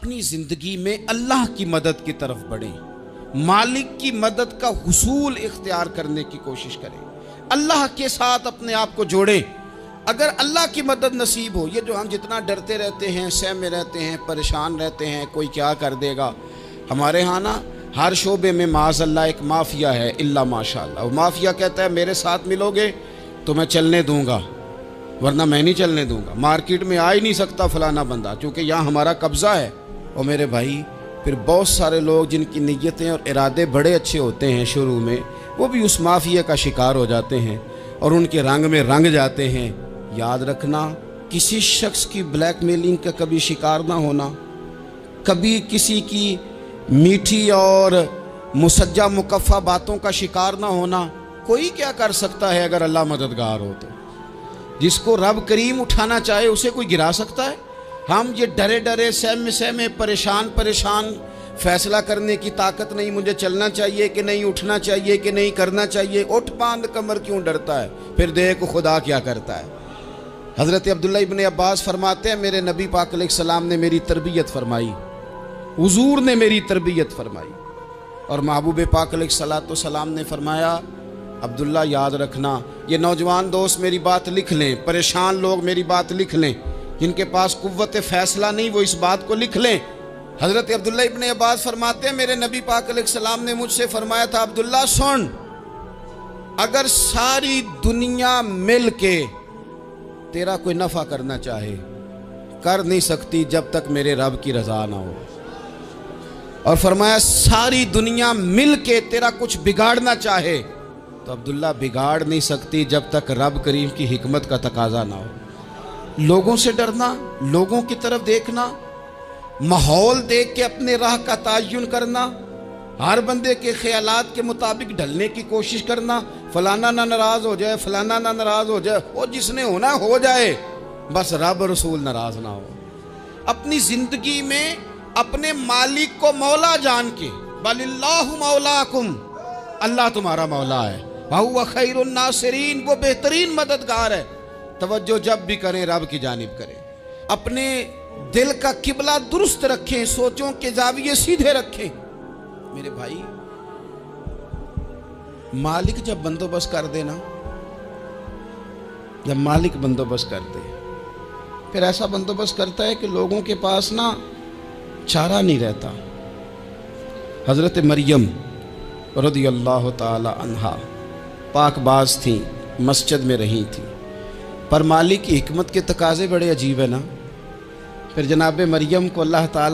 अपनी ज़िंदगी में अल्लाह की मदद की तरफ बढ़ें, मालिक की मदद का हुसूल इख्तियार करने की कोशिश करें, अल्लाह के साथ अपने आप को जोड़ें। अगर अल्लाह की मदद नसीब हो, ये जो हम जितना डरते रहते हैं, सहम में रहते हैं, परेशान रहते हैं, कोई क्या कर देगा, हमारे यहाँ ना हर शोबे में माज़अल्लाह एक माफिया है, इल्ला माशाअल्लाह। वो माफिया कहता है मेरे साथ मिलोगे तो मैं चलने दूंगा, वरना मैं नहीं चलने दूंगा। मार्केट में आ ही नहीं सकता फलाना बंदा, क्योंकि यहाँ हमारा कब्ज़ा है। और मेरे भाई, फिर बहुत सारे लोग जिनकी नीयतें और इरादे बड़े अच्छे होते हैं शुरू में, वो भी उस माफिया का शिकार हो जाते हैं और उनके रंग में रंग जाते हैं। याद रखना, किसी शख्स की ब्लैकमेलिंग का कभी शिकार ना होना, कभी किसी की मीठी और मुसज्जा मुकफ़ा बातों का शिकार ना होना। कोई क्या कर सकता है अगर अल्लाह मददगार हो तो? जिसको रब करीम उठाना चाहे उसे कोई गिरा सकता है? हम ये डरे डरे सहमे परेशान परेशान फैसला करने की ताकत नहीं, मुझे चलना चाहिए कि नहीं, उठना चाहिए कि नहीं, करना चाहिए। उठ बांध कमर क्यों डरता है? फिर देखो खुदा क्या करता है। हज़रत अब्दुल्ला इब्न अब्बास फरमाते हैं, मेरे नबी पाक अलैहिस्सलाम ने मेरी तरबियत फरमाई, हुजूर ने मेरी तरबियत फरमाई। और महबूब पाक अलैहिस्सलाम ने फरमाया, अब्दुल्ला याद रखना, ये नौजवान दोस्त मेरी बात लिख लें, परेशान लोग मेरी बात लिख लें, जिनके पास कुव्वत फैसला नहीं वो इस बात को लिख लें। हज़रत अब्दुल्ला इब्न अब्बास फरमाते हैं, मेरे नबी पाक अलैहिस्सलाम ने मुझसे फरमाया था, अब्दुल्ला सुन, अगर सारी दुनिया मिल के तेरा कोई नफ़ा करना चाहे, कर नहीं सकती जब तक मेरे रब की रज़ा ना हो। और फरमाया सारी दुनिया मिल के तेरा कुछ बिगाड़ना चाहे तो अब्दुल्ला बिगाड़ नहीं सकती जब तक रब करीम की हिकमत का तकाजा ना हो। लोगों से डरना, लोगों की तरफ देखना, माहौल देख के अपने राह का तयन करना, हर बंदे के ख्यालात के मुताबिक ढलने की कोशिश करना, फलाना ना नाराज हो जाए, फलाना ना नाराज हो जाए, वो जिसने होना हो जाए, बस रब रसूल नाराज ना हो। अपनी जिंदगी में अपने मालिक को मौला जान के, बलिल्लाहु मौलाकुम, अल्लाह तुम्हारा मौला है, वहुवा खैरुन नासिरीन, वो बेहतरीन मददगार है। तवज्जो जब भी करें रब की जानिब करें, अपने दिल का किबला दुरुस्त रखें, सोचों के जाविये सीधे रखें। मेरे भाई, मालिक जब बंदोबस्त कर देना, जब मालिक बंदोबस्त कर दे, फिर ऐसा बंदोबस्त करता है कि लोगों के पास ना चारा नहीं रहता। हज़रत मरियम रज़ियल्लाहु ताला अन्हा पाकबाज थी, मस्जिद में रही थी, पर मालिक की हिकमत के तकाजे बड़े अजीब है ना। फिर जनाब मरियम को अल्लाह ताला